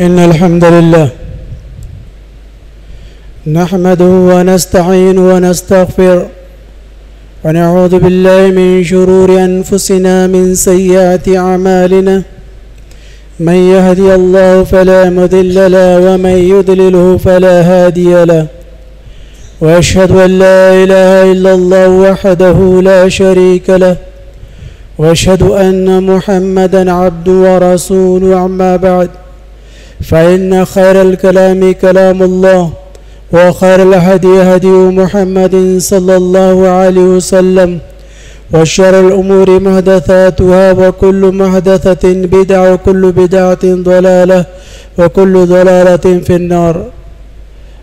إن الحمد لله نحمده ونستعين ونستغفر ونعوذ بالله من شرور أنفسنا من سيئات أعمالنا من يهدي الله فلا مضل له ومن يضلله فلا هادي له وأشهد أن لا إله إلا الله وحده لا شريك له وأشهد أن محمدا عبده ورسوله أما بعد فإن خير الكلام كلام الله وخير الهدي هدي محمد صلى الله عليه وسلم وشر الأمور محدثاتها وكل محدثة بدعة وكل بدعة ضلالة وكل ضلالة في النار.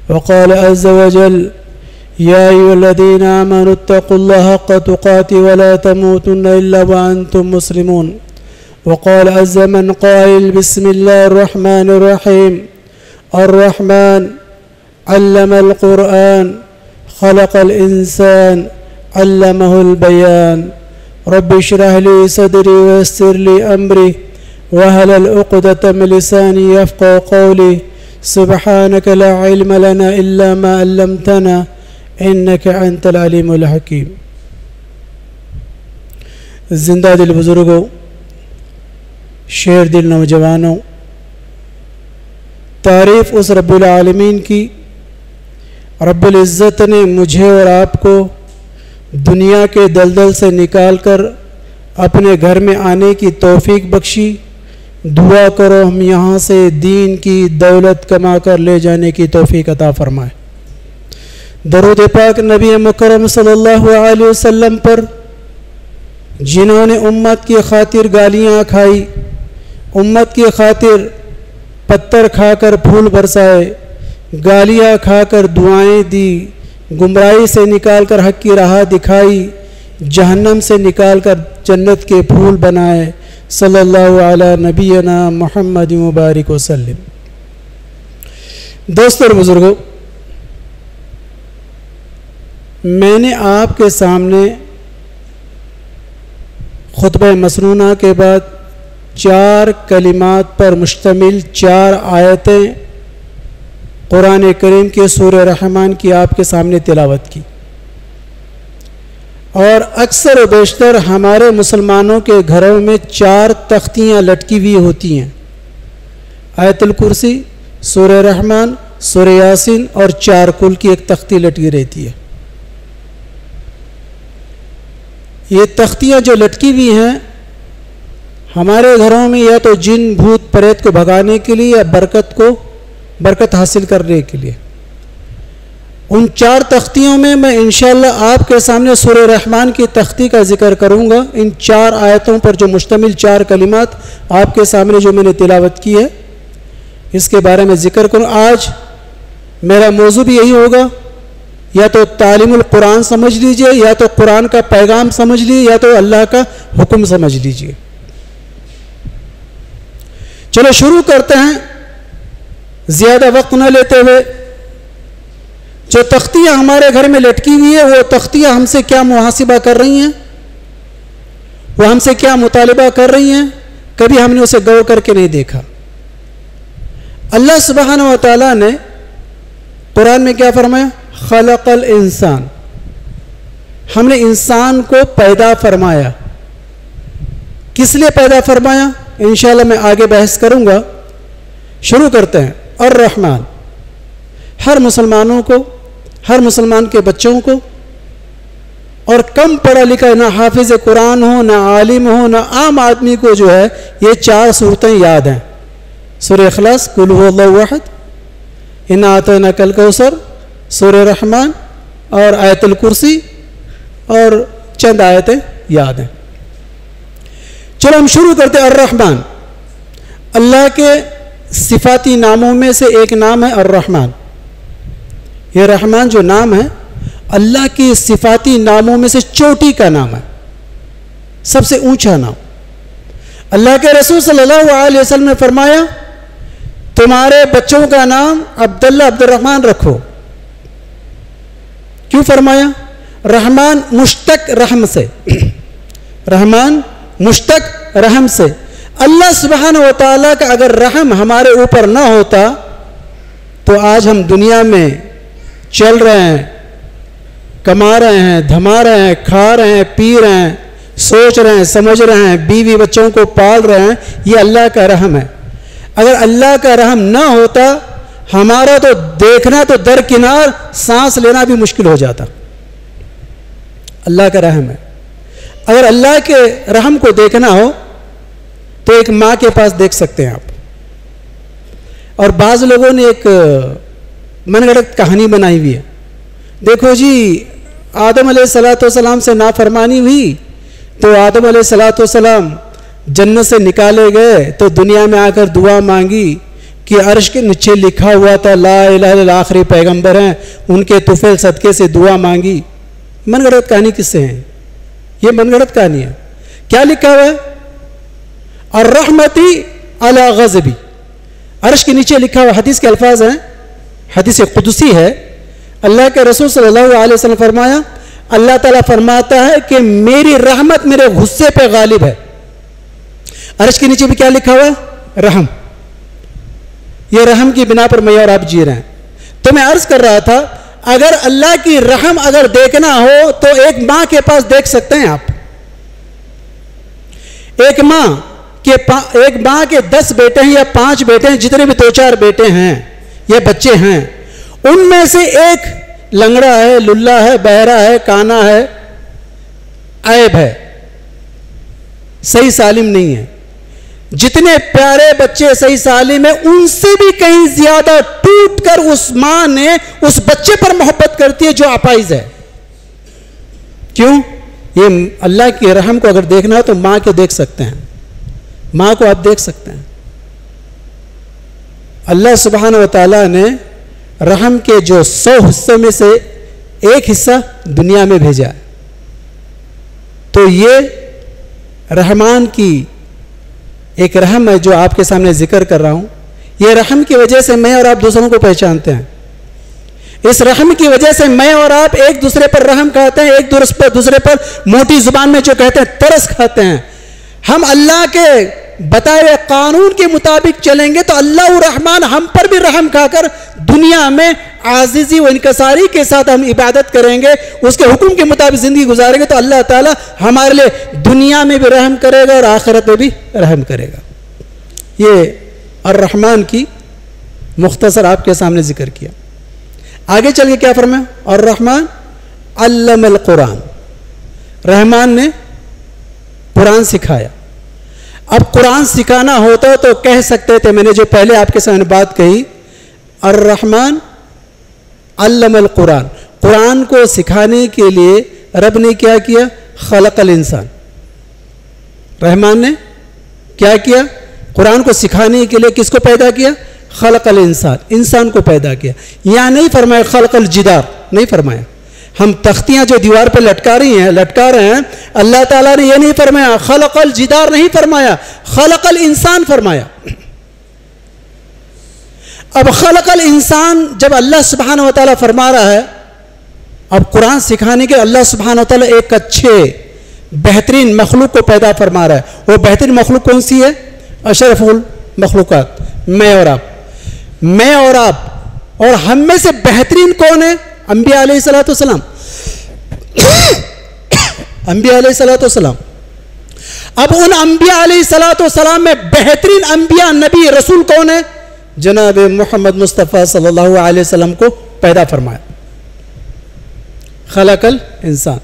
وقال عز وجل يا أيها الذين آمنوا اتقوا الله حق تقاته ولا تموتن إلا وأنتم مسلمون. وقال عز من قائل بسم الله الرحمن الرحيم الرحمن علم القرآن خلق الإنسان علمه البيان رب اشرح لي صدري ويسر لي أمري واحلل عقدة من لساني يفقهوا قولي سبحانك لا علم لنا إلا ما علمتنا إنك أنت العليم الحكيم. زندہ دل بزرگوں، شیر دل نوجوانوں، تعریف اس رب العالمین کی رب العزت نے مجھے اور آپ کو دنیا کے دلدل سے نکال کر اپنے گھر میں آنے کی توفیق بخشی. دعا کرو ہم یہاں سے دین کی دولت کما کر لے جانے کی توفیق عطا فرمائے. درود پاک نبی مکرم صلی اللہ علیہ وسلم پر، جنہوں نے امت کی خاطر گالیاں کھائی، امت کی خاطر پتھر کھا کر پھول برسائے، گالیاں کھا کر دعائیں دی، گمراہی سے نکال کر حق کی راہ دکھائی، جہنم سے نکال کر جنت کے پھول بنائے. صلی اللہ علی نبینا محمد مبارک وسلم. دوستو اور بزرگوں، میں نے آپ کے سامنے خطبہ مسنونہ کے بعد 4 کلمات پر مشتمل 4 آیتیں قرآن کریم کے سورہ رحمان کی آپ کے سامنے تلاوت کی، اور اکثر و بیشتر ہمارے مسلمانوں کے گھروں میں 4 تختیاں لٹکی ہوئی ہوتی ہیں. آیت الکرسی، سورہ رحمان، سورہ یاسین اور 4 کل کی ایک تختی لٹکی رہتی ہے. یہ تختیاں جو لٹکی ہوئی ہیں ہمارے گھروں میں یا تو جن بھوت پریت کو بھگانے کے لیے یا برکت حاصل کرنے کے لیے. ان 4 تختیوں میں میں انشاءاللہ آپ کے سامنے سورہ رحمان کی تختی کا ذکر کروں گا. ان 4 آیتوں پر جو مشتمل 4 کلمات آپ کے سامنے جو میں نے تلاوت کی ہے اس کے بارے میں ذکر کروں. آج میرا موضوع بھی یہی ہوگا، یا تو تعلیم القرآن سمجھ لیجئے، یا تو قرآن کا پیغام سمجھ لیجئے، یا تو اللہ کا حکم سمجھ لیجئے. چلو شروع کرتے ہیں زیادہ وقت نہ لیتے ہوئے. جو تختیاں ہمارے گھر میں لٹکی ہوئی ہیں وہ تختیاں ہم سے کیا محاسبہ کر رہی ہیں، وہ ہم سے کیا مطالبہ کر رہی ہیں، کبھی ہم نے اسے غور کر کے نہیں دیکھا. اللہ سبحانہ و تعالیٰ نے قرآن میں کیا فرمایا؟ خلق الانسان. ہم نے انسان کو پیدا فرمایا. کس لیے پیدا فرمایا انشاءاللہ میں آگے بحث کروں گا. شروع کرتے ہیں. الرحمن، ہر مسلمانوں کو، ہر مسلمان کے بچوں کو، اور کم پڑھا لکھا نہ حافظ قرآن ہو، نہ عالم ہو، نہ عام آدمی کو جو ہے یہ 4 صورتیں یاد ہیں. سورہ اخلاص، قل هو اللہ احد، انا اعطیناک الکوثر، سورہ رحمان اور آیت الکرسی اور چند آیتیں یاد ہیں. چلو ہم شروع کرتے ہیں. الرحمن، اللہ کے صفاتی ناموں میں سے ایک نام ہے الرحمن. یہ رحمان جو نام ہے اللہ کی صفاتی ناموں میں سے چوٹی کا نام ہے، سب سے اونچا نام. اللہ کے رسول صلی اللہ علیہ وسلم نے فرمایا تمہارے بچوں کا نام عبداللہ عبد الرحمن رکھو. کیوں فرمایا؟ رحمان مشتق رحم سے، رحمان مشتق رحم سے. اللہ سبحانہ و تعالیٰ کا اگر رحم ہمارے اوپر نہ ہوتا تو آج ہم دنیا میں چل رہے ہیں، کما رہے ہیں، دھما رہے ہیں، کھا رہے ہیں، پی رہے ہیں، سوچ رہے ہیں، سمجھ رہے ہیں، بیوی بچوں کو پال رہے ہیں. یہ اللہ کا رحم ہے. اگر اللہ کا رحم نہ ہوتا ہمارا تو دیکھنا تو درکنار، سانس لینا بھی مشکل ہو جاتا. اللہ کا رحم ہے. اگر اللہ کے رحم کو دیکھنا ہو تو ایک ماں کے پاس دیکھ سکتے ہیں آپ. اور بعض لوگوں نے ایک من گھڑت کہانی بنائی ہوئی ہے. دیکھو جی، آدم علیہ السلام سے نافرمانی ہوئی تو آدم علیہ السلام جنت سے نکالے گئے تو دنیا میں آ کر دعا مانگی کہ عرش کے نیچے لکھا ہوا تھا لا الہ الا اللہ، آخری پیغمبر ہیں، ان کے طفیل صدقے سے دعا مانگی. من گھڑت کہانی کس سے ہیں؟ یہ من گھڑت کہانی ہے. کیا لکھا ہوا ہے؟ الرحمتی علی غضبی. عرش کے نیچے لکھا ہوا حدیث کے الفاظ ہیں، حدیث قدسی ہے. اللہ کے رسول صلی اللہ علیہ وسلم فرمایا، اللہ تعالیٰ فرماتا ہے کہ میری رحمت میرے غصے پہ غالب ہے. عرش کے نیچے بھی کیا لکھا ہوا ہے؟ رحم. یہ رحم کی بنا پر میں اور آپ جی رہے ہیں. تو میں عرض کر رہا تھا، اگر اللہ کی رحم اگر دیکھنا ہو تو ایک ماں کے پاس دیکھ سکتے ہیں آپ. ایک ماں کے 10 بیٹے ہیں یا 5 بیٹے ہیں، جتنے بھی 2-4 بیٹے ہیں یا بچے ہیں، ان میں سے ایک لنگڑا ہے، للہ ہے، بہرا ہے، کانا ہے، عیب ہے، صحیح سالم نہیں ہے. جتنے پیارے بچے صحیح سالم ہیں، ان سے بھی کہیں زیادہ ٹوٹ کر اس ماں نے اس بچے پر محبت کرتی ہے جو اپائز ہے. کیوں؟ یہ اللہ کی رحم کو اگر دیکھنا ہو تو ماں کو دیکھ سکتے ہیں. ماں کو آپ دیکھ سکتے ہیں. اللہ سبحانہ و تعالیٰ نے رحم کے جو 100 حصوں میں سے ایک حصہ دنیا میں بھیجا ہے. تو یہ رحمان کی ایک رحم ہے جو آپ کے سامنے ذکر کر رہا ہوں. یہ رحم کی وجہ سے میں اور آپ دوسروں کو پہچانتے ہیں. اس رحم کی وجہ سے میں اور آپ ایک دوسرے پر رحم کھاتے ہیں، ایک دوسرے پر موٹی زبان میں جو کہتے ہیں ترس کھاتے ہیں. ہم اللہ کے بتائے ہوئے قانون کے مطابق چلیں گے تو اللہ الرحمن ہم پر بھی رحم کھا کر دنیا میں عاجزی و انکساری کے ساتھ ہم عبادت کریں گے، اس کے حکم کے مطابق زندگی گزاریں گے تو اللہ تعالیٰ ہمارے لیے دنیا میں بھی رحم کرے گا اور آخرت میں بھی رحم کرے گا. یہ الرحمن کی مختصر آپ کے سامنے ذکر کیا. آگے چل کے کیا فرمایا؟ الرحمن علم القرآن. رحمان نے قرآن سکھایا. اب قرآن سکھانا ہوتا تو کہہ سکتے تھے، میں نے جو پہلے آپ کے سامنے بات کہی، الرحمن علم القرآن. قرآن کو سکھانے کے لیے رب نے کیا کیا؟ خلق الانسان. رحمان نے کیا کیا؟ قرآن کو سکھانے کے لیے کس کو پیدا کیا؟ خلق الانسان، انسان کو پیدا کیا. یہاں نہیں فرمایا خلق الجدار، نہیں فرمایا. ہم تختیاں جو دیوار پہ لٹکا رہے ہیں، اللہ تعالیٰ نے یہ نہیں فرمایا خلق الجدار، نہیں فرمایا، خلق الانسان فرمایا. اب خلق الانسان جب اللہ سبحانہ و تعالیٰ فرما رہا ہے، اب قرآن سکھانے کے اللہ سبحانہ و تعالیٰ ایک اچھے بہترین مخلوق کو پیدا فرما رہا ہے. وہ بہترین مخلوق کون سی ہے؟ اشرف المخلوقات، میں اور آپ. میں اور آپ اور ہم میں سے بہترین کون ہے؟ انبیاء علیہ السلام. انبیاء علیہ السلام. اب ان انبیاء علیہ السلام میں بہترین انبیاء نبی رسول کون ہے؟ جناب محمد مصطفیٰ صلی اللہ علیہ وسلم کو پیدا فرمایا. خلق الانسان.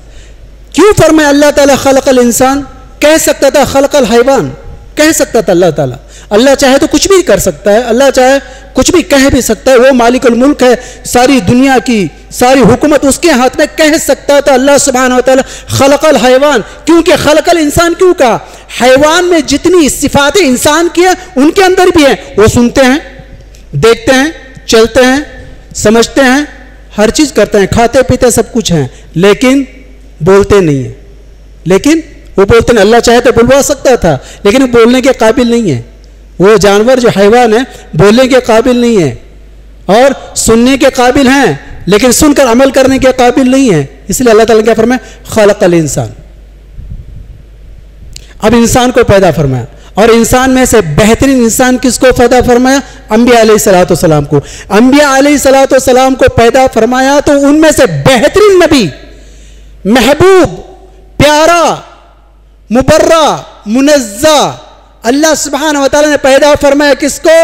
کیوں فرمایا اللہ تعالیٰ خلق الانسان؟ کہہ سکتا تھا خلق الحیوان، کہہ سکتا تھا اللہ تعالیٰ. اللہ چاہے تو کچھ بھی کر سکتا ہے، اللہ چاہے کچھ بھی کہہ بھی سکتا ہے. وہ مالک الملک ہے، ساری دنیا کی ساری حکومت اس کے ہاتھ میں. کہہ سکتا تھا اللہ سبحانہ و تعالیٰ خلق الحیوان. کیونکہ خلق الانسان کیوں کہا؟ حیوان میں جتنی صفات انسان کی ہیں ان کے اندر بھی ہیں. وہ سنتے ہیں، دیکھتے ہیں، چلتے ہیں، سمجھتے ہیں، ہر چیز کرتے ہیں، کھاتے پیتے سب کچھ ہیں، لیکن بولتے نہیں ہیں. لیکن وہ بولتے ہیں. اللہ چاہے تو بلوا سکتا تھا لیکن وہ بولنے کے قابل نہیں ہے. وہ جانور جو حیوان ہے بولنے کے قابل نہیں ہے، اور سننے کے قابل ہیں لیکن سن کر عمل کرنے کے قابل نہیں ہے. اس لیے اللہ تعالیٰ کیا فرمایا؟ خلق الانسان. اب انسان کو پیدا فرمایا. اور انسان میں سے بہترین انسان کس کو پیدا فرمایا؟ انبیاء علیہ الصلوۃ والسلام کو. انبیاء علیہ الصلوۃ والسلام کو پیدا فرمایا تو ان میں سے بہترین نبی، محبوب، پیارا، مبرہ، منزہ اللہ سبحانہ وتعالی نے پیدا فرمایا کس کو؟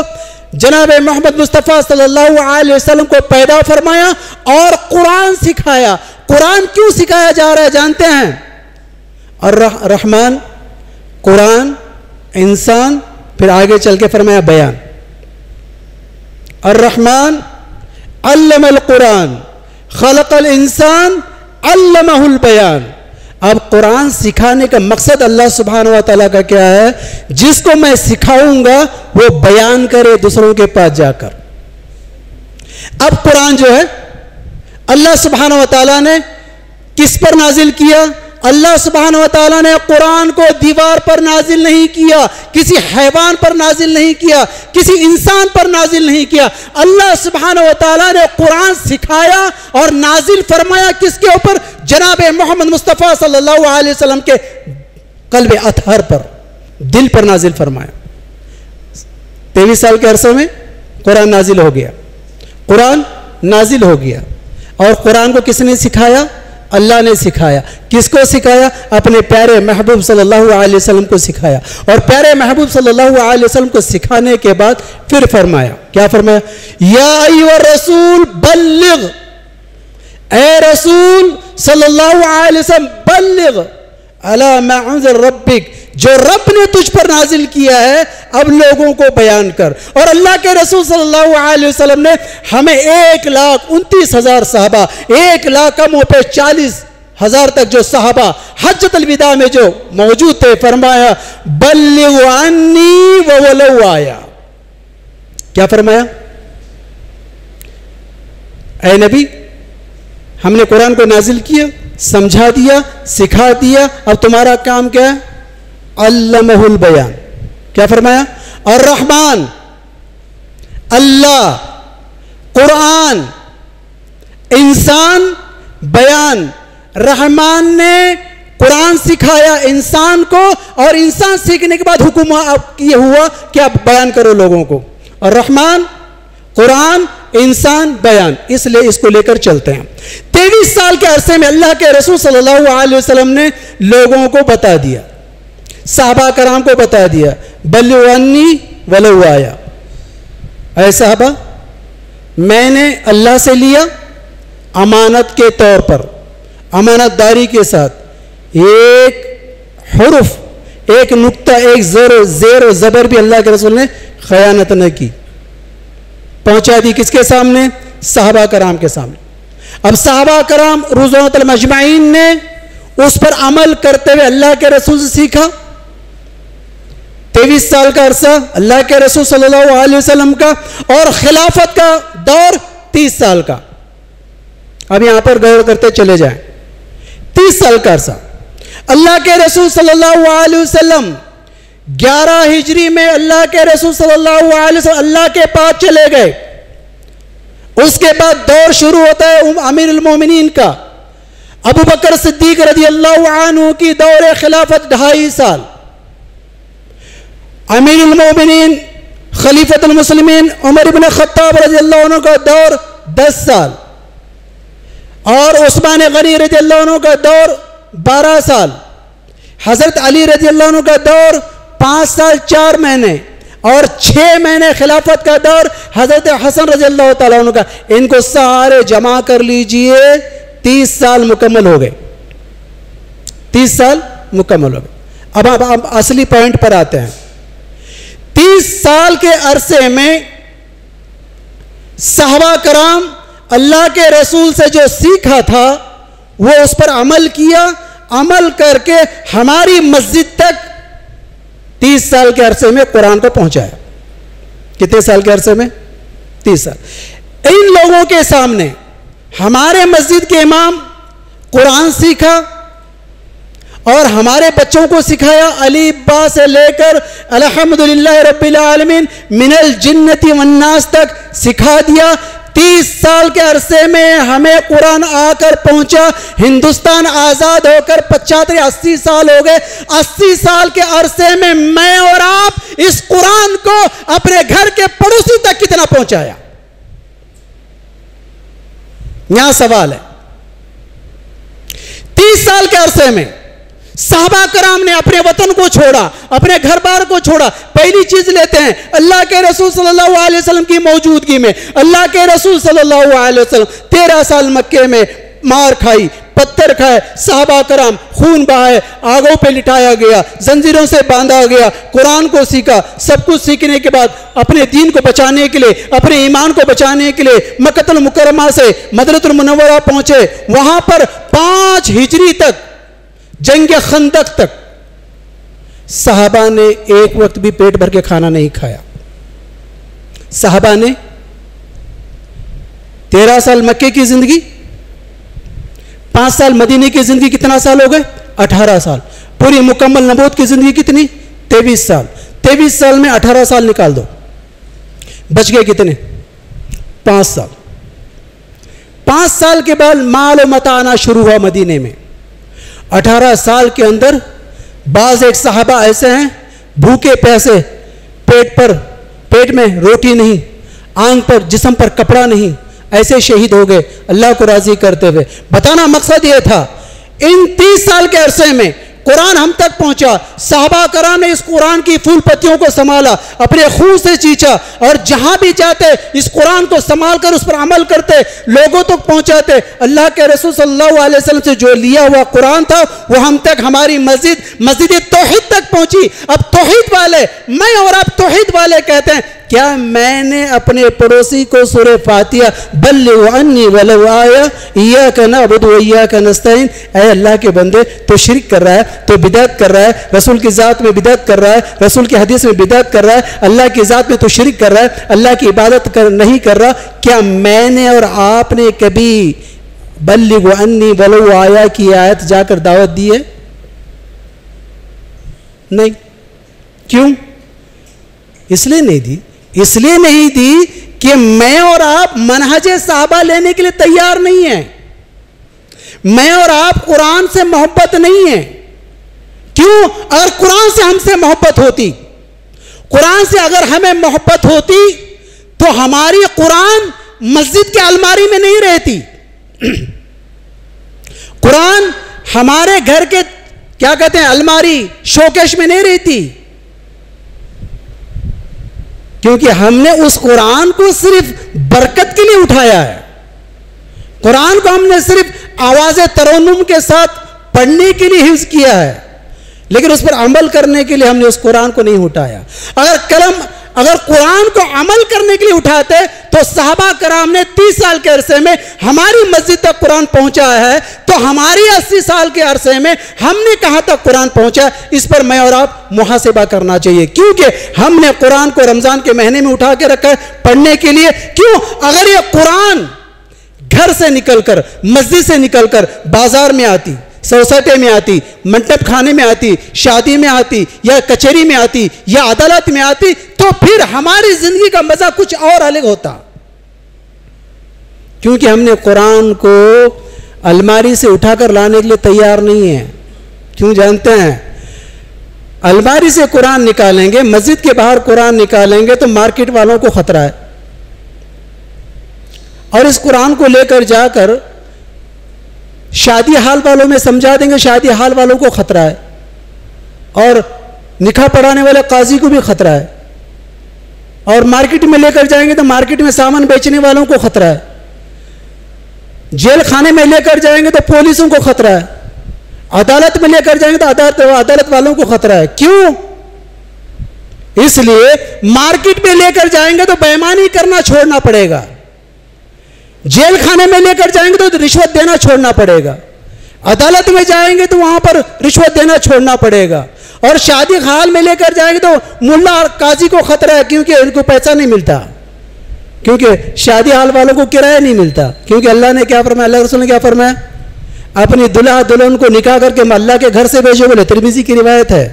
جناب محمد مصطفیٰ صلی اللہ علیہ وسلم کو پیدا فرمایا اور قرآن سکھایا. قرآن کیوں سکھایا جا رہا ہے جانتے ہیں؟ الرحمن، قرآن، انسان، پھر آگے چل کے فرمایا بیان. الرحمن علم القرآن خلق الانسان علمہ البیان. اب قرآن سکھانے کا مقصد اللہ سبحانہ و تعالیٰ کا کیا ہے؟ جس کو میں سکھاؤں گا وہ بیان کرے دوسروں کے پاس جا کر. اب قرآن جو ہے اللہ سبحانہ و تعالیٰ نے کس پر نازل کیا؟ اللہ سبحانہ و تعالیٰ نے قرآن کو دیوار پر نازل نہیں کیا، کسی حیوان پر نازل نہیں کیا، کسی انسان پر نازل نہیں کیا. اللہ سبحانہ و تعالیٰ نے قرآن سکھایا اور نازل فرمایا کس کے اوپر؟ جناب محمد مصطفیٰ صلی اللہ علیہ وسلم کے قلب اطہر پر، دل پر نازل فرمایا. 23 سال کے عرصے میں قرآن نازل ہو گیا. قرآن نازل ہو گیا اور قرآن کو کس نے سکھایا؟ اللہ نے سکھایا. کس کو سکھایا؟ اپنے پیارے محبوب صلی اللہ علیہ وسلم کو سکھایا. اور پیارے محبوب صلی اللہ علیہ وسلم کو سکھانے کے بعد پھر فرمایا، کیا فرمایا؟ یا ایھا الرسول بلغ، اے رسول صلی اللہ علیہ وسلم بلغ علی ما انزل ربک، جو رب نے تجھ پر نازل کیا ہے اب لوگوں کو بیان کر. اور اللہ کے رسول صلی اللہ علیہ وسلم نے ہمیں 1,29,000 صحابہ، 1,00,000 کم ہو پہ 40,000 تک جو صحابہ حجۃ الوداع میں جو موجود تھے، فرمایا بلغ عنی ولو آیا. کیا فرمایا؟ اے نبی، ہم نے قرآن کو نازل کیا، سمجھا دیا، سکھا دیا، اب تمہارا کام کیا ہے؟ علمہ البیان. کیا فرمایا؟ الرحمن، اللہ، قرآن، انسان، بیان. رحمان نے قرآن سکھایا انسان کو اور انسان سیکھنے کے بعد حکم یہ ہوا کہ آپ بیان کرو لوگوں کو. الرحمن، قرآن، انسان، بیان. اس لیے اس کو لے کر چلتے ہیں. 23 سال کے عرصے میں اللہ کے رسول صلی اللہ علیہ وسلم نے لوگوں کو بتا دیا، صحابہ کرام کو بتا دیا بلغ عنی ولو آیا. اے صحابہ، میں نے اللہ سے لیا امانت کے طور پر، امانت داری کے ساتھ، ایک حرف، ایک نقطہ، ایک زیر و زبر بھی اللہ کے رسول نے خیانت نہ کی. پہنچا دی کس کے سامنے؟ صحابہ کرام کے سامنے. اب صحابہ کرام رضوان اللہ مجمعین نے اس پر عمل کرتے ہوئے اللہ کے رسول سے سیکھا. 23 سال کا عرصہ اللہ کے رسول صلی اللہ علیہ وسلم کا، اور خلافت کا دور 30 سال کا. اب یہاں پر غور کرتے چلے جائیں. 30 سال کا عرصہ اللہ کے رسول صلی اللہ علیہ وسلم 11 ہجری میں اللہ کے رسول صلی اللہ علیہ وسلم اللہ کے پاس چلے گئے. اس کے بعد دور شروع ہوتا ہے امیر المومنین کا، ابو بکر صدیق رضی اللہ عنہ کی دور خلافت 2.5 سال. امیر المومنین خلیفۃ المسلمین عمر بن خطاب رضی اللہ عنہ کا دور 10 سال، اور عثمان غنی رضی اللہ عنہ کا دور 12 سال، حضرت علی رضی اللہ عنہ کا دور 5 سال 4 مہینے، اور 6 مہینے خلافت کا دور حضرت حسن رضی اللہ تعالیٰ عنہ کا. ان کو سارے جمع کر لیجئے، 30 سال مکمل ہو گئے. 30 سال مکمل ہو گئے. اب اصلی پوائنٹ پر آتے ہیں. 30 سال کے عرصے میں صحابہ کرام اللہ کے رسول سے جو سیکھا تھا وہ اس پر عمل کیا، عمل کر کے ہماری مسجد تک 30 سال کے عرصے میں قرآن کو پہنچایا. کتنے سال کے عرصے میں؟ 30 سال. ان لوگوں کے سامنے ہمارے مسجد کے امام قرآن سیکھا اور ہمارے بچوں کو سکھایا، علی با سے لے کر الحمدللہ رب العالمین من الجنتی والناس تک سکھا دیا. 30 سال کے عرصے میں ہمیں قرآن آ کر پہنچا. ہندوستان آزاد ہو کر 75 یا 80 سال ہو گئے. 80 سال کے عرصے میں میں اور آپ اس قرآن کو اپنے گھر کے پڑوسی تک کتنا پہنچایا؟ یہاں سوال ہے. 30 سال کے عرصے میں صحابہ کرام نے اپنے وطن کو چھوڑا, اپنے گھر بار کو چھوڑا. پہلی چیز لیتے ہیں اللہ کے رسول صلی اللہ علیہ وسلم کی موجودگی میں. اللہ کے رسول صلی اللہ علیہ وسلم 13 سال مکے میں مار کھائی, پتھر کھائے, صحابہ کرام خون بہائے, آگوں پہ لٹایا گیا, زنجیروں سے باندھا گیا, قرآن کو سیکھا. سب کچھ سیکھنے کے بعد اپنے دین کو بچانے کے لیے, اپنے ایمان کو بچانے کے لیے مکہ المکرمہ سے مدینہ المنورہ پہنچے. وہاں پر 5 ہجری تک, جنگ خندق تک صحابہ نے ایک وقت بھی پیٹ بھر کے کھانا نہیں کھایا. صحابہ نے 13 سال مکے کی زندگی, 5 سال مدینے کی زندگی, کتنا سال ہو گئے؟ 18 سال. پوری مکمل نبوت کی زندگی کتنی؟ 23 سال. 23 سال میں 18 سال نکال دو, بچ گئے کتنے؟ 5 سال. 5 سال کے بعد مال و متاع آنا شروع ہوا مدینے میں. 18 سال کے اندر بعض ایک صحابہ ایسے ہیں بھوکے پیاسے, پیٹ میں روٹی نہیں, آنکھ پر, جسم پر کپڑا نہیں, ایسے شہید ہو گئے اللہ کو راضی کرتے ہوئے. بتانا مقصد یہ تھا ان 30 سال کے عرصے میں قرآن ہم تک پہنچا. صحابہ کرام نے اس قرآن کی پھول پتیوں کو سنبھالا, اپنے خون سے چیچا, اور جہاں بھی جاتے اس قرآن کو سنبھال کر اس پر عمل کرتے, لوگوں تک پہنچاتے. اللہ کے رسول صلی اللہ علیہ وسلم سے جو لیا ہوا قرآن تھا وہ ہم تک, ہماری مسجد توحید تک پہنچی. اب توحید والے, میں اور آپ توحید والے کہتے ہیں, کیا میں نے اپنے پڑوسی کو سورہ فاتحہ بلغ عنی ولو آیہ ایاک نعبد و ایاک نستعین, اے اللہ کے بندے تو شرک کر رہا ہے, تو بدعت کر رہا ہے, رسول کی ذات میں بدعت کر رہا ہے, رسول کی حدیث میں بدعت کر رہا ہے, اللہ کی ذات میں تو شرک کر رہا ہے, اللہ کی عبادت نہیں کر رہا. کیا میں نے اور آپ نے کبھی بلغ عنی ولو آیہ کی آیت جا کر دعوت دی ہے؟ نہیں. کیوں؟ اس لیے نہیں دی, اس لیے نہیں دی کہ میں اور آپ منہج صحابہ لینے کے لیے تیار نہیں ہیں. میں اور آپ قرآن سے محبت نہیں ہیں. کیوں؟ اگر قرآن سے ہم سے محبت ہوتی, قرآن سے اگر ہمیں محبت ہوتی تو ہماری قرآن مسجد کے الماری میں نہیں رہتی. قرآن ہمارے گھر کے کیا کہتے ہیں الماری, شوکیش میں نہیں رہتی. کیونکہ ہم نے اس قرآن کو صرف برکت کے لیے اٹھایا ہے. قرآن کو ہم نے صرف آواز ترنم کے ساتھ پڑھنے کے لیے حفظ کیا ہے, لیکن اس پر عمل کرنے کے لیے ہم نے اس قرآن کو نہیں اٹھایا. اگر قرآن کو عمل کرنے کے لیے اٹھاتے تو صحابہ کرام نے 30 سال کے عرصے میں ہماری مسجد تک قرآن پہنچا ہے, تو ہماری 80 سال کے عرصے میں ہم نے کہاں تک قرآن پہنچا. اس پر میں اور آپ محاسبہ کرنا چاہیے, کیونکہ ہم نے قرآن کو رمضان کے مہینے میں اٹھا کے رکھا ہے پڑھنے کے لیے. کیوں؟ اگر یہ قرآن گھر سے نکل کر, مسجد سے نکل کر بازار میں آتی, سوسائٹی میں آتی, منٹپ کھانے میں آتی, شادی میں آتی, یا کچہری میں آتی, یا عدالت میں آتی, تو پھر ہماری زندگی کا مزہ کچھ اور الگ ہوتا. کیونکہ ہم نے قرآن کو الماری سے اٹھا کر لانے کے لیے تیار نہیں ہیں. کیوں جانتے ہیں؟ الماری سے قرآن نکالیں گے, مسجد کے باہر قرآن نکالیں گے تو مارکیٹ والوں کو خطرہ ہے, اور اس قرآن کو لے کر جا کر شادی حال والوں میں سمجھا دیں گے, شادی حال والوں کو خطرہ ہے, اور نکاح پڑھانے والے قاضی کو بھی خطرہ ہے, اور مارکیٹ میں لے کر جائیں گے تو مارکیٹ میں سامان بیچنے والوں کو خطرہ ہے, جیل خانے میں لے کر جائیں گے تو پولیسوں کو خطرہ ہے, عدالت میں لے کر جائیں گے تو عدالت والوں کو خطرہ ہے. کیوں؟ اس لیے مارکیٹ میں لے کر جائیں گے تو بےایمانی کرنا چھوڑنا پڑے گا, جیل خانے میں لے کر جائیں گے تو رشوت دینا چھوڑنا پڑے گا, عدالت میں جائیں گے تو وہاں پر رشوت دینا چھوڑنا پڑے گا, اور شادی حال میں لے کر جائیں گے تو ملا اور قاضی کو خطرہ ہے, کیونکہ ان کو پیسہ نہیں ملتا, کیونکہ شادی حال والوں کو کرایہ نہیں ملتا. کیونکہ اللہ نے کیا فرمایا, اللہ رسول نے کیا فرمایا, اپنی دلہا دلہن کو نکاح کر کے اللہ کے گھر سے بھیجو, بولے ترمذی کی روایت ہے.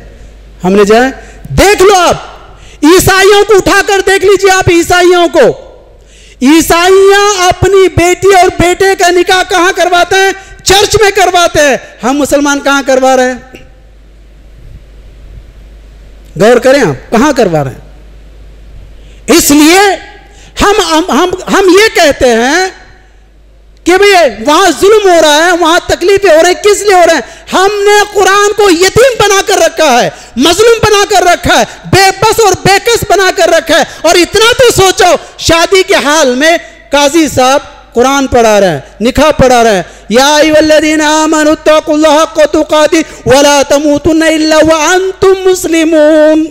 ہم نے جائیں, دیکھ لو آپ عیسائیوں کو اٹھا کر دیکھ لیجیے, آپ عیسائیوں کو, عیسائیاں اپنی بیٹی اور بیٹے کا نکاح کہاں کرواتے ہیں؟ چرچ میں کرواتے ہیں. ہم مسلمان کہاں کروا رہے ہیں؟ غور کریں آپ, کہاں کروا رہے ہیں؟ اس لیے ہم یہ کہتے ہیں کہ بھئی وہاں ظلم ہو رہا ہے, وہاں تکلیفیں ہو رہی ہیں. کس لیے ہو رہے ہیں؟ ہم نے قرآن کو یتیم بنا کر رکھا ہے, مظلوم بنا کر رکھا ہے, بے بس اور بے کس بنا کر رکھا ہے. اور اتنا تو سوچو, شادی کے حال میں قاضی صاحب قرآن پڑھا رہے ہیں, نکاح پڑھا رہے ہیں, یا ایھا الذین آمنوا اتقوا اللہ حق تقاته ولا تموتن الا وانتم مسلمون.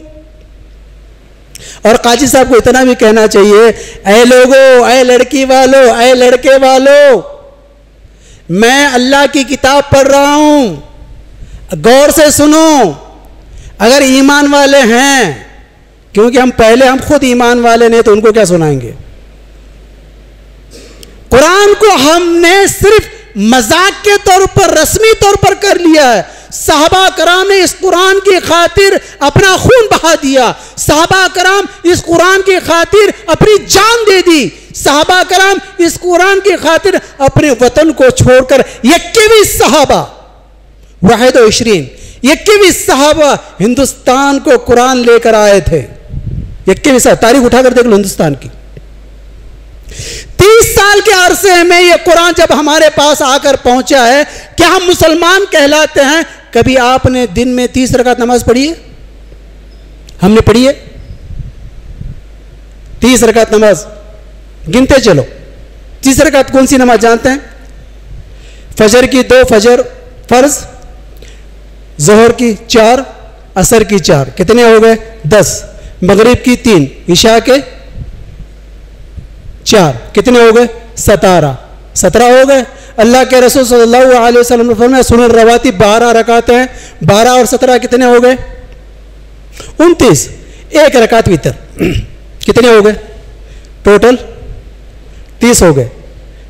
اور قاضی صاحب کو اتنا بھی کہنا چاہیے, اے لوگو, اے لڑکی والو, اے لڑکے والو, میں اللہ کی کتاب پڑھ رہا ہوں, غور سے سنو. اگر ایمان والے ہیں, کیونکہ ہم خود ایمان والے نہیں تو ان کو کیا سنائیں گے؟ قرآن کو ہم نے صرف مذاق کے طور پر, رسمی طور پر کر لیا ہے. صحابہ کرام نے اس قرآن کی خاطر اپنا خون بہا دیا, صحابہ کرام اس قرآن کی خاطر اپنی جان دے دی, صحابہ کرام اس قرآن کی خاطر اپنے وطن کو چھوڑ کر 21 صحابہ, 21 صحابہ ہندوستان کو قرآن لے کر آئے تھے. 21 تاریخ اٹھا کر دیکھ لو ہندوستان کی. 30 سال کے عرصے میں یہ قرآن جب ہمارے پاس آ کر پہنچا ہے, کیا ہم مسلمان کہلاتے ہیں؟ کبھی آپ نے دن میں 30 رکعت نماز پڑھی ہے؟ ہم نے پڑھی ہے 30 رکعت نماز؟ گنتے چلو. 30 رکعت کون سی نماز جانتے ہیں؟ فجر کی 2 فجر فرض, ظہر کی 4, عصر کی 4, کتنے ہو گئے؟ 10. مغرب کی 3, عشاء کے 4, کتنے ہو گئے؟ 17 ہو گئے. اللہ کے رسول صلی اللہ علیہ وسلم نے فرمایا سنن رواتب 12 رکعتیں ہیں. 12 اور 17 کتنے ہو گئے؟ 29. 1 رکعت وتر, کتنے ہو گئے ٹوٹل؟ 30 ہو گئے.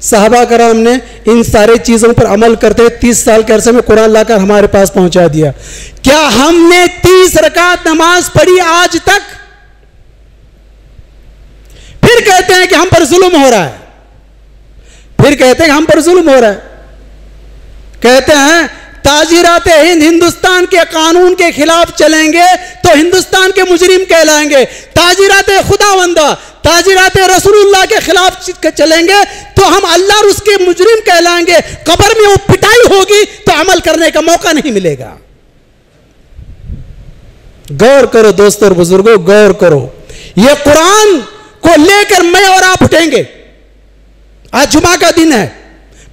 صحابہ کرام نے ان سارے چیزوں پر عمل کرتے 30 سال کے عرصے میں قرآن لا کر ہمارے پاس پہنچا دیا. کیا ہم نے 30 رکعت نماز پڑھی آج تک؟ پھر کہتے ہیں کہ ہم پر ظلم ہو رہا ہے, پھر کہتے ہیں کہ ہم پر ظلم ہو رہا ہے. کہتے ہیں تاجرات ہند ہندوستان کے قانون کے خلاف چلیں گے تو ہندوستان کے مجرم کہلائیں گے, تاجرات خداوندہ, تاجرات رسول اللہ کے خلاف چلیں گے تو ہم اللہ اور اس کے مجرم کہلائیں گے. قبر میں وہ پٹائی ہوگی تو عمل کرنے کا موقع نہیں ملے گا. غور کرو دوستو اور بزرگوں, غور کرو. یہ قرآن کو لے کر میں اور آپ اٹھیں گے. آج جمعہ کا دن ہے,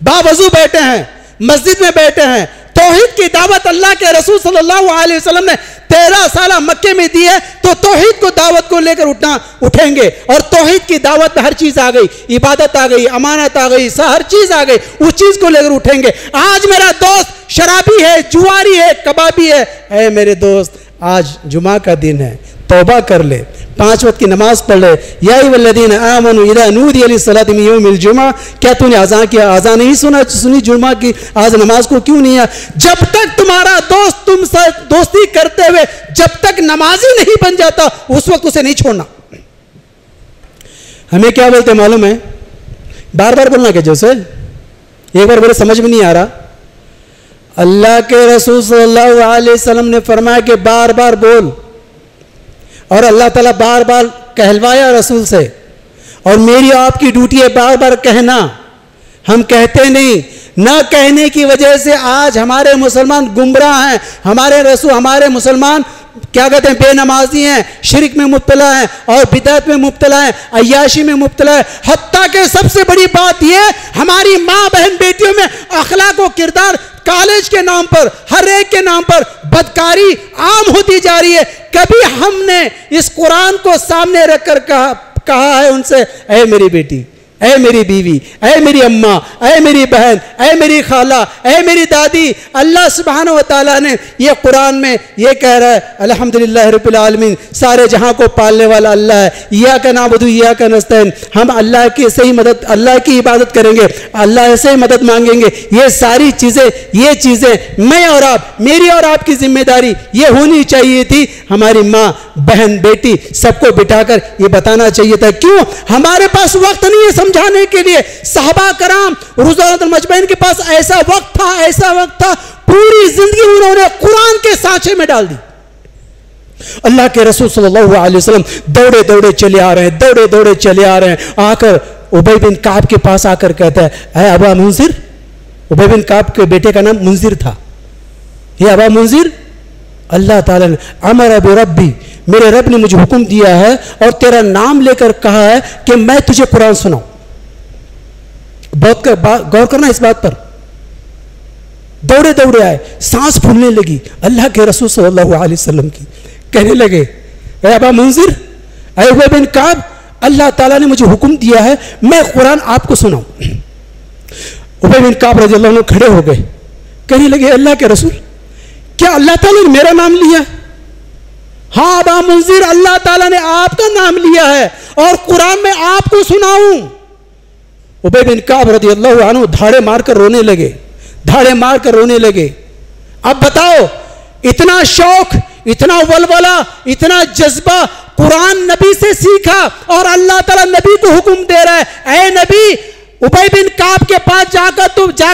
باوضو بیٹھے ہیں, مسجد میں بیٹھے ہیں, توحید کی دعوت اللہ کے رسول صلی اللہ علیہ وسلم نے 13 سالہ مکے میں دی ہے, تو توحید کو دعوت کو لے کر اٹھیں گے. اور توحید کی دعوت میں ہر چیز آ گئی, عبادت آ گئی, امانت آ گئی, ہر چیز آ گئی, اس چیز کو لے کر اٹھیں گے. آج میرا دوست شرابی ہے, جواری ہے, کبابی ہے, اے میرے دوست آج جمعہ کا دن ہے, توبہ کر لے, 5 وقت کی نماز پڑھ لے. یا ایھا الذین آمنوا اذا نودی للصلاۃ من یوم الجمعہ, کیا تو نے اذان کیا, اذان نہیں سنی جمعہ کی, آج نماز کو کیوں نہیں ہے؟ جب تک تمہارا دوست تم سے دوستی کرتے ہوئے جب تک نمازی نہیں بن جاتا اس وقت اسے نہیں چھوڑنا. ہمیں کیا بولتے معلوم ہے؟ بار بار بولنا کہ جیسے ایک بار میرے سمجھ میں نہیں آ رہا. اللہ کے رسول صلی اللہ علیہ وسلم نے فرمایا کہ بار بار بول, اور اللہ تعالیٰ بار بار کہلوایا رسول سے, اور میری آپ کی ڈیوٹی ہے بار بار کہنا. ہم کہتے نہیں, نہ کہنے کی وجہ سے آج ہمارے مسلمان گمراہ ہیں. ہمارے مسلمان کیا کہتے ہیں, بے نمازی ہیں, شرک میں مبتلا ہیں, اور بدعت میں مبتلا ہیں, عیاشی میں مبتلا ہیں. حتیٰ کہ سب سے بڑی بات یہ, ہماری ماں بہن بیٹیوں میں اخلاق و کردار کالج کے نام پر, ہر ایک کے نام پر بدکاری عام ہوتی جا رہی ہے. کبھی ہم نے اس قرآن کو سامنے رکھ کر کہا ہے ان سے, اے میری بیٹی اے میری بیوی، اے میری اماں، اے میری بہن، اے میری خالہ، اے میری دادی، اللہ سبحانہ و تعالیٰ نے یہ قرآن میں یہ کہہ رہا ہے الحمدللہ رب العالمین، سارے جہاں کو پالنے والا اللہ ہے، ایاک نعبد و ایاک نستعین، ہم اللہ کی صحیح مدد، اللہ کی عبادت کریں گے، اللہ سے مدد مانگیں گے. یہ ساری چیزیں، یہ چیزیں میں اور آپ، میری اور آپ کی ذمہ داری یہ ہونی چاہیے تھی. ہماری ماں، بہن، بیٹی سب کو بٹھا کر یہ بتانا چاہیے تھا. کیوں؟ ہمارے پاس وقت نہیں ہے سمجھانے کے لیے. صحابہ کرام رضوان المجمعین کے پاس ایسا وقت تھا، ایسا وقت تھا، پوری زندگی انہوں نے قرآن کے سانچے میں ڈال دی. اللہ کے رسول صلی اللہ علیہ وسلم دوڑے دوڑے چلے آ رہے ہیں، دوڑے دوڑے چلے آ رہے ہیں. آ کر ابی بن کعب کے پاس آ کر کہتا ہے اے ابا منذر. ابی بن کعب کے بیٹے کا نام منذر تھا. یہ ابا منذر، اللہ تعالیٰ نے امر بربی، میرے رب نے مجھے حکم دیا ہے اور تیرا نام لے کر کہا ہے کہ میں تجھے قرآن سناؤں. بہت غور کرنا اس بات پر. دوڑے دوڑے آئے، سانس پھولنے لگی اللہ کے رسول صلی اللہ علیہ وسلم کی. کہنے لگے اے ابا منذر، اے ابی بن کعب، اللہ تعالیٰ نے مجھے حکم دیا ہے میں قرآن آپ کو سناؤں. ابی بن کعب رضی اللہ عنہ کھڑے ہو گئے. کہنے لگے اللہ کے رسول، کیا اللہ تعالیٰ نے میرا نام لیا؟ ہاں ابا منذر، اللہ تعالیٰ نے آپ کا نام لیا ہے اور قرآن میں آپ کو سناؤں. ابی بن کعب رضی اللہ عنہ دھاڑے مار کر رونے لگے، دھاڑے مار کر رونے لگے. اب بتاؤ، اتنا شوق، اتنا ولولہ، اتنا جذبہ قرآن نبی سے سیکھا اور اللہ تعالیٰ نبی کو حکم دے رہا ہے اے نبی، ابی بن کعب کے پاس جا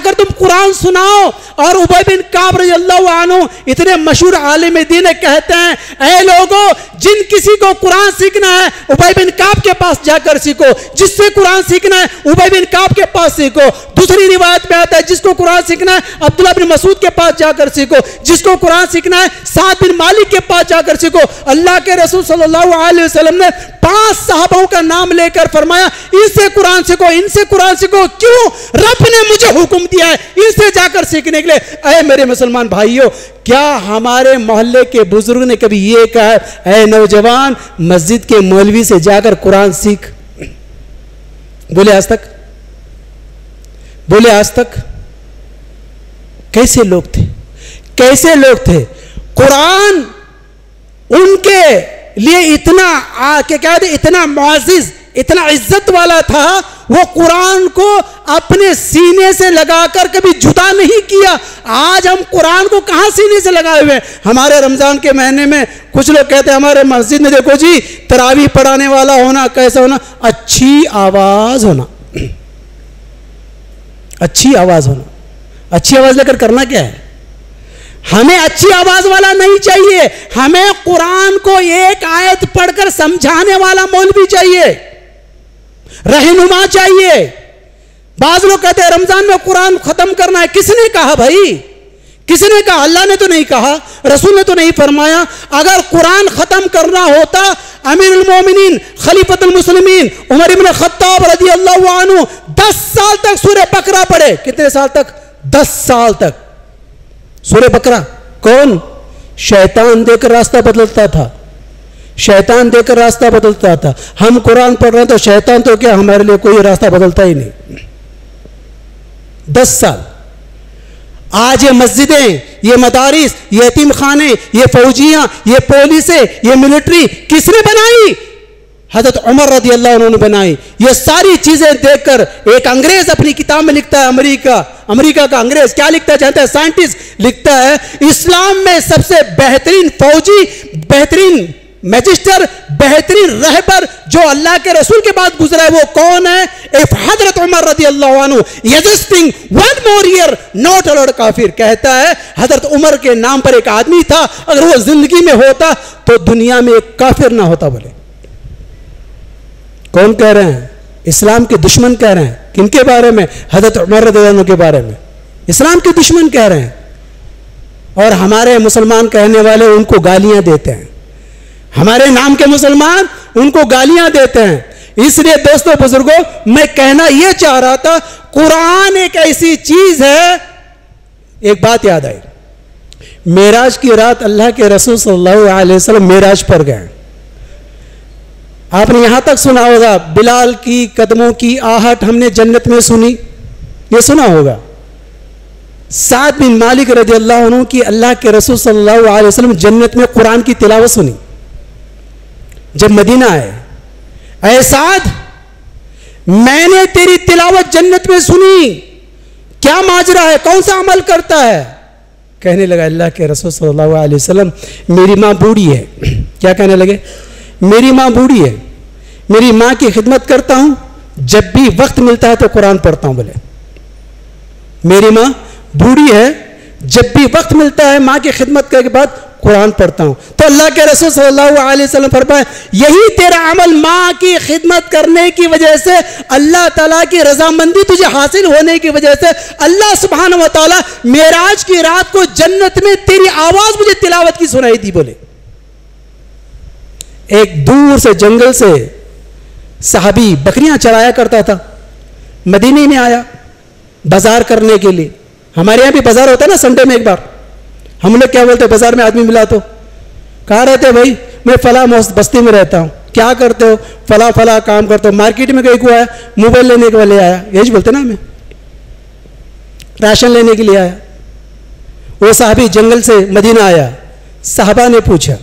کر تم قرآن سناؤ. اور ابی بن کعب رضی اللہ عنہ اتنے مشہور عالم دین کہتے ہیں اے لوگوں، جن کسی کو قرآن سیکھنا ہے ابی بن کعب کے پاس جا کر سیکھو. جس سے قرآن سیکھنا ہے ابی بن کعب کے پاس سیکھو. دوسری روایت میں آتا ہے جس کو قرآن سیکھنا ہے عبداللہ بن مسعود کے پاس جا کر سیکھو. جس کو قرآن سیکھنا ہے سعد بن مالک کے پاس جا کر سیکھو. اللہ کے رسول صلی اللہ علیہ وسلم نے 5 صحابوں کا نام لے کر فرمایا ان سے قرآن سیکھو، ان سے قرآن سیکھو. کیوں؟ رب نے مجھے حکم دیا ہے ان سے جا کر سیکھنے کے لیے. اے میرے مسلمان بھائیوں، کیا ہمارے محلے کے بزرگ نے کبھی یہ کہا ہے اے نوجوان مسجد کے مولوی سے جا کر قرآن سیکھ؟ بولے آج تک؟ بولے آج تک؟ کیسے لوگ تھے، کیسے لوگ تھے. قرآن ان کے لیے اتنا معزز، اتنا عزت والا تھا، وہ قرآن کو اپنے سینے سے لگا کر کبھی جدا نہیں کیا. آج ہم قرآن کو کہاں سینے سے لگائے ہوئے ہیں؟ ہمارے رمضان کے مہینے میں کچھ لوگ کہتے ہیں ہمارے مسجد میں دیکھو جی تراویح پڑھانے والا ہونا کیسا ہونا؟ اچھی آواز ہونا، اچھی آواز ہونا. اچھی آواز لے کر کرنا کیا ہے؟ ہمیں اچھی آواز والا نہیں چاہیے، ہمیں قرآن کو ایک آیت پڑھ کر سمجھانے والا مولوی چاہیے، رہنما چاہیے. بعض لوگ کہتے ہیں رمضان میں قرآن ختم کرنا ہے. کس نے کہا بھائی؟ کس نے کہا؟ اللہ نے تو نہیں کہا، رسول نے تو نہیں فرمایا. اگر قرآن ختم کرنا ہوتا امیر المومنین خلیفۃ المسلمین عمر بن الخطاب رضی اللہ عنہ 10 سال تک سورہ بقرہ پڑھے. کتنے سال تک؟ 10 سال تک سورہ بقرہ. کون؟ شیطان دے کر راستہ بدلتا تھا، شیطان دے کر راستہ بدلتا تھا. ہم قرآن پڑھ رہے ہیں تو شیطان تو کیا ہمارے لیے کوئی راستہ بدلتا ہی نہیں. 10 سال. آج یہ مسجدیں، یہ مدارس، یہ یتیم خانے، یہ فوجیاں، یہ پولیسیں، یہ ملٹری کس نے بنائی؟ حضرت عمر رضی اللہ عنہ نے بنائی. یہ ساری چیزیں دیکھ کر ایک انگریز اپنی کتاب میں لکھتا ہے، امریکہ کا انگریز کیا لکھتا ہے جانتے ہیں؟ سائنٹسٹ لکھتا ہے اسلام میں سب سے بہترین فوجی، بہترین میجسٹر، بہترین رہبر جو اللہ کے رسول کے بعد گزرا ہے وہ کون ہے؟ اف حضرت عمر رضی اللہ عنہ resisting one more year not allowed کافر. کہتا ہے حضرت عمر کے نام پر ایک آدمی تھا، اگر وہ زندگی میں ہوتا تو دنیا میں ایک کافر نہ ہوتا. بولے کون کہہ رہے ہیں؟ اسلام کے دشمن کہہ رہے ہیں. کن کے بارے میں؟ حضرت عمر رضی اللہ عنہ کے بارے میں. اسلام کے دشمن کہہ رہے ہیں اور ہمارے مسلمان کہنے والے ان کو گالیاں دیتے ہیں. ہمارے نام کے مسلمان ان کو گالیاں دیتے ہیں. اس لیے دوستوں بزرگوں، میں کہنا یہ چاہ رہا تھا قرآن ایک ایسی چیز ہے. ایک بات یاد آئی، معراج کی رات اللہ کے رسول صلی اللہ علیہ وسلم معراج پر گئے. آپ نے یہاں تک سنا ہوگا بلال کی قدموں کی آہٹ ہم نے جنت میں سنی، یہ سنا ہوگا. سعد بن مالک رضی اللہ عنہ کی اللہ کے رسول صلی اللہ علیہ وسلم جنت میں قرآن کی تلاوت سنی جب مدینہ آئے. اے سعد، میں نے تیری تلاوت جنت میں سنی، کیا ماجرا ہے، کون سا عمل کرتا ہے؟ کہنے لگا اللہ کے رسول صلی اللہ علیہ وسلم میری ماں بوڑھی ہے. کیا کہنے لگے؟ میری ماں بوڑھی ہے، میری ماں کی خدمت کرتا ہوں، جب بھی وقت ملتا ہے تو قرآن پڑھتا ہوں. بولے میری ماں بوڑھی ہے، جب بھی وقت ملتا ہے ماں کی خدمت کے بعد قرآن پڑھتا ہوں. تو اللہ کے رسول صلی اللہ علیہ وسلم فرمائے یہی تیرا عمل ماں کی خدمت کرنے کی وجہ سے اللہ تعالیٰ کی رضامندی تجھے حاصل ہونے کی وجہ سے اللہ سبحانہ و تعالیٰ معراج کی رات کو جنت میں تیری آواز مجھے تلاوت کی سنائی دی. بولے ایک دور سے جنگل سے صحابی بکریاں چرایا کرتا تھا، مدینے میں آیا بازار کرنے کے لیے. ہمارے یہاں بھی بازار ہوتا ہے نا سنڈے میں. ایک بار ہم لوگ کیا بولتے ہیں بازار میں آدمی ملا تو کہاں رہتے بھائی؟ میں فلاں بستی میں رہتا ہوں. کیا کرتے ہو؟ فلاں فلاں کام کرتے ہو. مارکیٹ میں کہیں کو آیا موبائل لینے کے لیے آیا، یہی بولتے نا ہمیں، راشن لینے کے لیے آیا. وہ صحابی جنگل سے مدینہ آیا. صحابہ نے پوچھا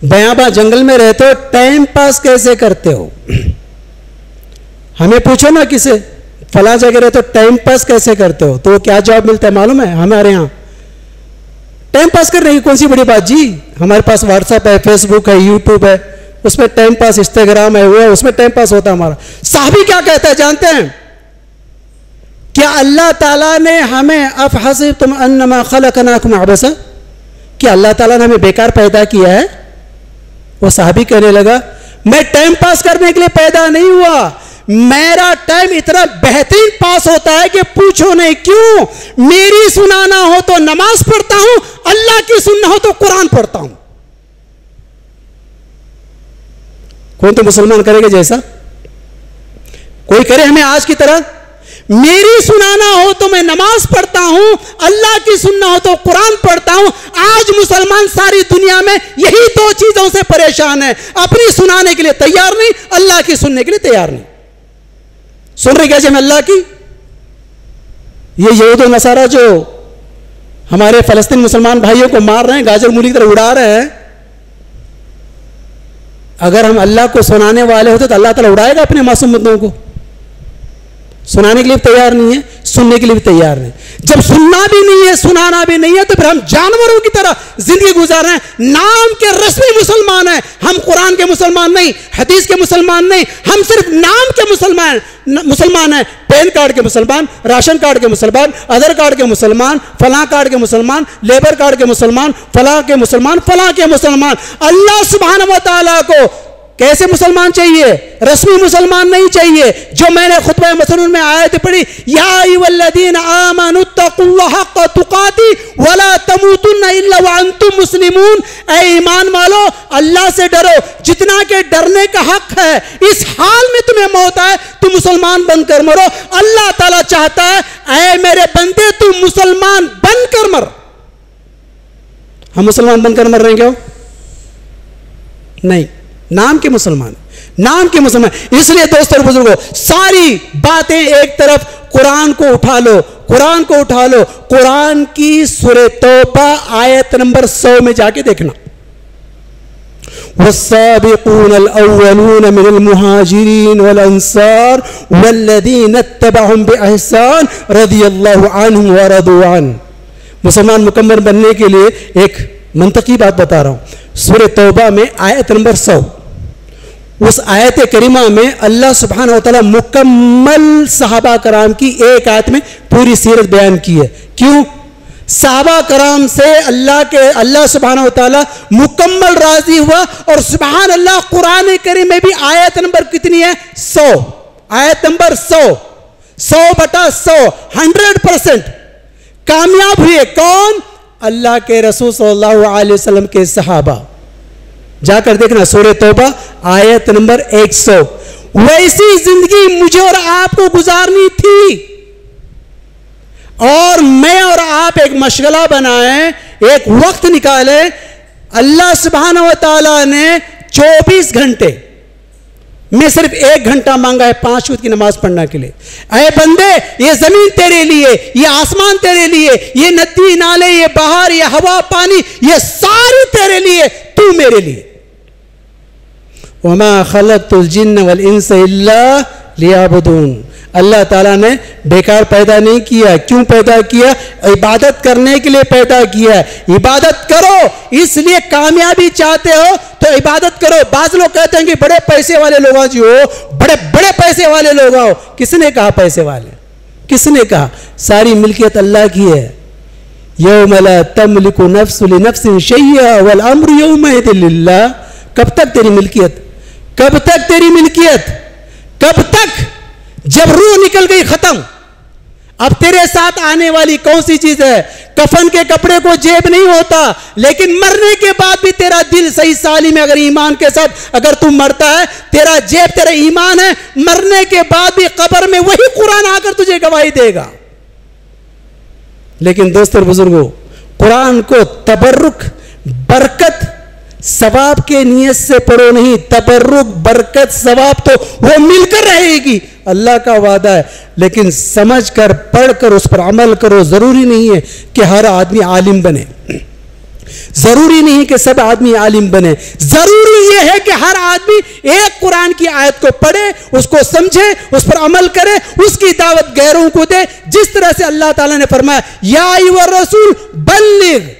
بیاباں جنگل میں رہتے ہو ٹائم پاس کیسے کرتے ہو؟ ہمیں پوچھو نا کسے فلاں جگہ رہتے ہو ٹائم پاس کیسے کرتے ہو، تو وہ کیا جواب ملتا ہے معلوم ہے؟ ہمارے یہاں ٹائم پاس کرنے کی کون سی بڑی بات جی، ہمارے پاس واٹس ایپ ہے، فیس بک ہے، یوٹیوب ہے، اس میں ٹائم پاس، انسٹاگرام ہے، وہ ہے، اس میں ٹائم پاس ہوتا ہے ہمارا. صحابی کیا کہتا ہے جانتے ہیں؟ کیا اللہ تعالیٰ نے ہمیں افحسبتم انما خلقناکم عبثا، کیا اللہ تعالیٰ نے ہمیں بیکار پیدا کیا ہے؟ وہ صحابی کہنے لگا میں ٹائم پاس کرنے کے لیے پیدا نہیں ہوا، میرا ٹائم اتنا بہترین پاس ہوتا ہے کہ پوچھو نہیں. کیوں؟ میری سنانا ہو تو نماز پڑھتا ہوں، اللہ کی سننا ہو تو قرآن پڑھتا ہوں. کون تو مسلمان کرے گا جیسا؟ کوئی کرے ہمیں آج کی طرح؟ میری سنانا ہو تو میں نماز پڑھتا ہوں، اللہ کی سننا ہو تو قرآن پڑھتا ہوں. آج مسلمان ساری دنیا میں یہی دو چیزوں سے پریشان ہے، اپنی سنانے کے لیے تیار نہیں، اللہ کی سننے کے لیے تیار نہیں. سن رہے کیسے ہم اللہ کی؟ یہ یہود و نصارہ جو ہمارے فلسطین مسلمان بھائیوں کو مار رہے ہیں، گاجر مولی کی طرح اڑا رہے ہیں، اگر ہم اللہ کو سنانے والے ہوتے تو اللہ تعالیٰ اڑائے گا اپنے معصوم بندوں کو؟ سنانے کے لیے تیار نہیں ہے، سننے کے لیے بھی تیار نہیں. جب سننا بھی نہیں ہے، سنانا بھی نہیں ہے، تو پھر ہم جانوروں کی طرح زندگی گزار رہے ہیں. نام کے رسمی مسلمان ہیں ہم، قرآن کے مسلمان نہیں، حدیث کے مسلمان نہیں، ہم صرف نام کے مسلمان ہیں. پین کارڈ کے مسلمان، راشن کارڈ کے مسلمان، آدھار کارڈ کے مسلمان، فلاں کارڈ کے مسلمان، لیبر کارڈ کے مسلمان، فلاں کے مسلمان، فلاں کے مسلمان. اللہ سبحانہ و تعالیٰ کو کیسے مسلمان چاہیے؟ رسمی مسلمان نہیں چاہیے. جو میں نے خطبہ مسنون میں آیت پڑھی، یا ایھا الذین آمنوا اتقوا اللہ حق تقاتہ ولا تموتن الا وانتم مسلمون. اے ایمان والو اللہ سے ڈرو جتنا کہ ڈرنے کا حق ہے. اس حال میں تمہیں موت آئے تم مسلمان بن کر مرو. اللہ تعالیٰ چاہتا ہے اے میرے بندے تم مسلمان بن کر مر. ہم مسلمان بن کر مر رہے ہیں کیا؟ نہیں، نام کے مسلمان، نام کے مسلمان. اس لیے دوستوں اور بزرگوں، ساری باتیں ایک طرف، قرآن کو اٹھا لو، قرآن کو اٹھا لو. قرآن کی سورہ توبہ آیت نمبر 100 میں جا کے دیکھنا. والسابقون الاولون من المہاجرین والانصار والذین اتبعهم باحسان رضی اللہ عنہم ورضوا عنہ. مسلمان مکمل بننے کے لیے ایک منطقی بات بتا رہا ہوں. سورہ توبہ میں آیت نمبر 100، اس آیت کریمہ میں اللہ سبحانہ و تعالیٰ مکمل صحابہ کرام کی ایک آیت میں پوری سیرت بیان کی ہے. کیوں؟ صحابہ کرام سے اللہ سبحانہ و تعالیٰ مکمل راضی ہوا. اور سبحان اللہ قرآن کریم میں بھی آیت نمبر کتنی ہے؟ 100. آیت نمبر 100/100 100% کامیاب ہوئے. کون؟ اللہ کے رسول صلی اللہ علیہ وسلم کے صحابہ. جا کر دیکھنا سورہ توبہ آیت نمبر 100. ویسی زندگی مجھے اور آپ کو گزارنی تھی، اور میں اور آپ ایک مشغلہ بنائیں، ایک وقت نکالیں. اللہ سبحانہ و تعالیٰ نے 24 گھنٹے میں صرف 1 گھنٹہ مانگا ہے 5 وقت کی نماز پڑھنے کے لیے. اے بندے یہ زمین تیرے لیے, یہ آسمان تیرے لیے, یہ ندی نالے, یہ بہار, یہ ہوا پانی, یہ ساری تیرے لیے, تو میرے لیے. وما خلقت الجن والانس الا لیعبدون. اللہ تعالیٰ نے بیکار پیدا نہیں کیا. کیوں پیدا کیا؟ عبادت کرنے کے لیے پیدا کیا. عبادت کرو, اس لیے کامیابی چاہتے ہو تو عبادت کرو. بعض لوگ کہتے ہیں کہ بڑے پیسے والے لوگ جی ہو, بڑے بڑے پیسے والے لوگ آؤ. کس نے کہا پیسے والے؟ کس نے کہا؟ ساری ملکیت اللہ کی ہے. یوم لا تملک نفس لنفس شیئا والامر یومئذ للہ. کب تک تیری ملکیت؟ کب تک تیری ملکیت؟ کب تک؟ جب روح نکل گئی ختم. اب تیرے ساتھ آنے والی کون سی چیز ہے؟ کفن کے کپڑے کو جیب نہیں ہوتا, لیکن مرنے کے بعد بھی تیرا دل صحیح سالم ہے. اگر ایمان کے ساتھ اگر تم مرتا ہے, تیرا جیب تیرا ایمان ہے, مرنے کے بعد بھی قبر میں وہی قرآن آ کر تجھے گواہی دے گا. لیکن دوستو اور بزرگوں, قرآن کو تبرک, برکت, ثواب کے نیت سے پڑھو نہیں. تبرک, برکت, ثواب تو وہ مل کر رہے گی, اللہ کا وعدہ ہے. لیکن سمجھ کر, پڑھ کر اس پر عمل کرو. ضروری نہیں ہے کہ ہر آدمی عالم بنے, ضروری نہیں کہ سب آدمی عالم بنے. ضروری یہ ہے کہ ہر آدمی ایک قرآن کی آیت کو پڑھے, اس کو سمجھے, اس پر عمل کرے, اس کی دعوت غیروں کو دے. جس طرح سے اللہ تعالیٰ نے فرمایا یا ایھا الرسول بلغ,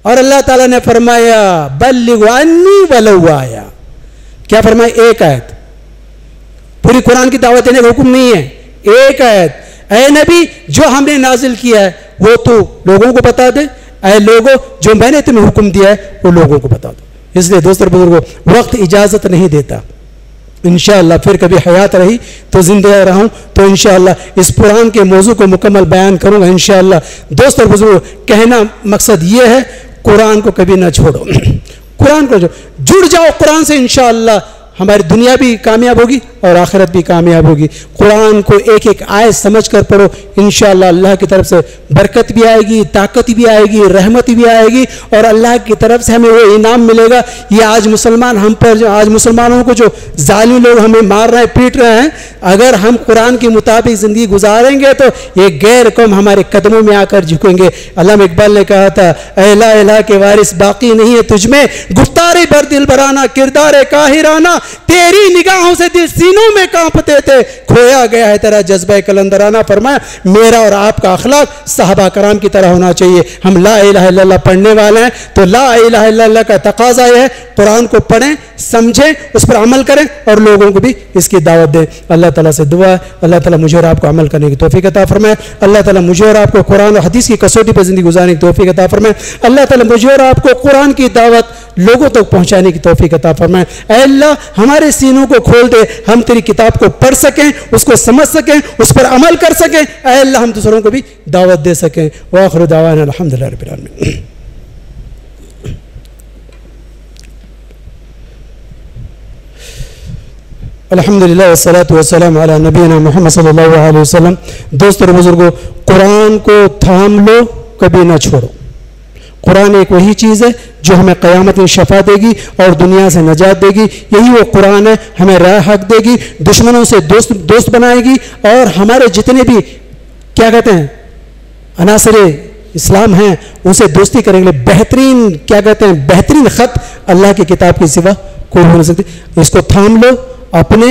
اور اللہ تعالیٰ نے فرمایا بلغ عنی ولو آیا. کیا فرمایا؟ ایک آیت. پوری قرآن کی دعوت دینے کا حکم نہیں ہے, ایک آیت. اے نبی جو ہم نے نازل کیا ہے وہ تو لوگوں کو بتا دے. اے لوگوں جو میں نے تمہیں حکم دیا ہے وہ لوگوں کو بتا دو. اس لیے دوستو بزرگوں, وقت اجازت نہیں دیتا. انشاءاللہ پھر کبھی حیات رہی تو زندہ رہوں تو انشاءاللہ اس قرآن کے موضوع کو مکمل بیان کروں گا انشاءاللہ. دوستو بزرگوں, کہنا مقصد یہ ہے, قرآن کو کبھی نہ چھوڑو. قرآن کو جڑ جاؤ قرآن سے, انشاءاللہ ہماری دنیا بھی کامیاب ہوگی اور آخرت بھی کامیاب ہوگی. قرآن کو ایک ایک آیت سمجھ کر پڑھو, انشاءاللہ اللہ کی طرف سے برکت بھی آئے گی, طاقت بھی آئے گی, رحمت بھی آئے گی, اور اللہ کی طرف سے ہمیں وہ انعام ملے گا. یہ آج مسلمان ہم پر, آج مسلمانوں کو جو ظالم لوگ ہمیں مار رہے ہیں, پیٹ رہے ہیں, اگر ہم قرآن کے مطابق زندگی گزاریں گے تو یہ غیر قوم ہمارے قدموں میں آ کر جھکیں گے. علامہ اقبال نے کہا تھا اے لا الہ کے وارث باقی نہیں ہے تجھ میں, گفتار بر دل برانہ, کردار کاہرانہ, تیری نگاہوں سے دل سینوں میں کانپتے تھے, کھویا گیا ہے تیرا جذبہ کلندرانہ. فرمایا میرا اور آپ کا اخلاق صحابہ کرام کی طرح ہونا چاہیے. ہم لا الہ الا اللہ پڑھنے والے ہیں تو لا الہ الا اللہ کا تقاضا یہ ہے قرآن کو پڑھیں, سمجھیں, اس پر عمل کریں اور لوگوں کو بھی اس کی دعوت دیں. اللہ تعالیٰ سے دعا ہے اللہ تعالیٰ مجھے اور آپ کو عمل کرنے کی توفیق عطا فرمائے. اللہ تعالیٰ مجھے اور آپ کو قرآن اور حدیث کی کسوٹی پر زندگی گزارنے کی توفیق عطا فرمائے. اللہ تعالیٰ مجھے اور آپ کو قرآن کی دعوت لوگوں تک پہنچانے کی توفیق عطا فرمائے. اے اللہ ہمارے سینوں کو کھول دے, ہم تیری کتاب کو پڑھ سکیں, اس کو سمجھ سکیں, اس پر عمل کر سکیں. اے اللہ ہم دوسروں کو بھی دعوت دے سکیں. وآخر دعوانا الحمدللہ رب العالمین. الحمدللہ والصلاة والسلام علی نبینا محمد صلی اللہ علیہ وسلم. دوستو اور بزرگوں, قرآن کو تھام لو, کبھی نہ چھوڑو. قرآن ایک وہی چیز ہے جو ہمیں قیامت میں شفا دے گی اور دنیا سے نجات دے گی. یہی وہ قرآن ہے, ہمیں راہ حق دے گی, دشمنوں سے دوست بنائے گی, اور ہمارے جتنے بھی کیا کہتے ہیں عناصر اسلام ہیں ان سے دوستی کریں گے. بہترین کیا کہتے ہیں, بہترین خط اللہ کی کتاب کے سوا کوئی ہو نہیں سکتی. اس کو تھام لو, اپنے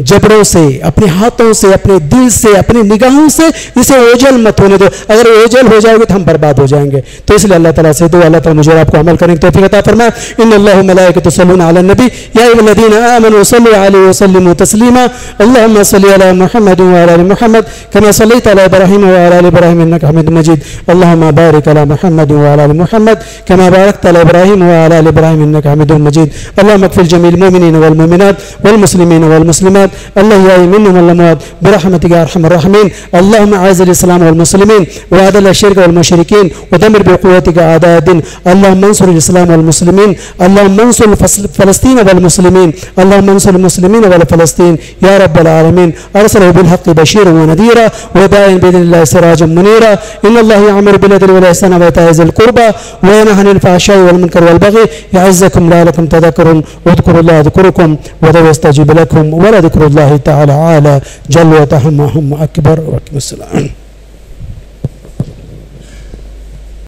جبڑوں سے, اپنے ہاتھوں سے, اپنے دل سے, اپنی نگاہوں سے اسے اوجھل مت ہونے دو. اگر اوجھل ہو جاؤ گے تو ہم برباد ہو جائیں گے. تو اس لیے اللہ تعالیٰ سے دو, اللہ تعالیٰ مجھے اور آپ کو عمل کرنے کی توفیق عطا فرمائے. ان اللہ ملائکۃ یصلون علی النبی یا ایھا الذین آمنوا صلوا علیہ وسلموا تسلیما. اللهم صل علی محمد وعلی آل محمد کما صلیت علی ابراہیم وعلی آل ابراہیم انک حمید مجید. اللهم بارک علی محمد وعلی آل محمد کما بارکت علی ابراہیم وعلی آل ابراہیم انک حمید مجید. اللهم اغفر جمیع المؤمنین والمؤمنات والمسلمین والمسلمات والمسلمات الأحياء منهم والأموات برحمتك يا أرحم الراحمين. اللهم أعز الإسلام والمسلمين وأذل الشرك والمشركين ودمر بقوتك أعداء الدين. اللهم انصر الإسلام والمسلمين. اللهم انصر فلسطين والمسلمين. اللهم انصر المسلمين وفلسطين يا رب العالمين. أرسله بالحق بشيرا ونذيرا وداعيا بإذن الله سراجا منيرا. إن الله يأمر بالعدل والإحسان وإيتاء ذي القربى وينهى عن الفحشاء والمنكر والبغي يعظكم لعلكم تذكرون. واذكروا الله يذكركم ودعوه يستجيب لكم ولذكر الله تعالى أعلى جل وتعالى أكبر. وعليكم السلام.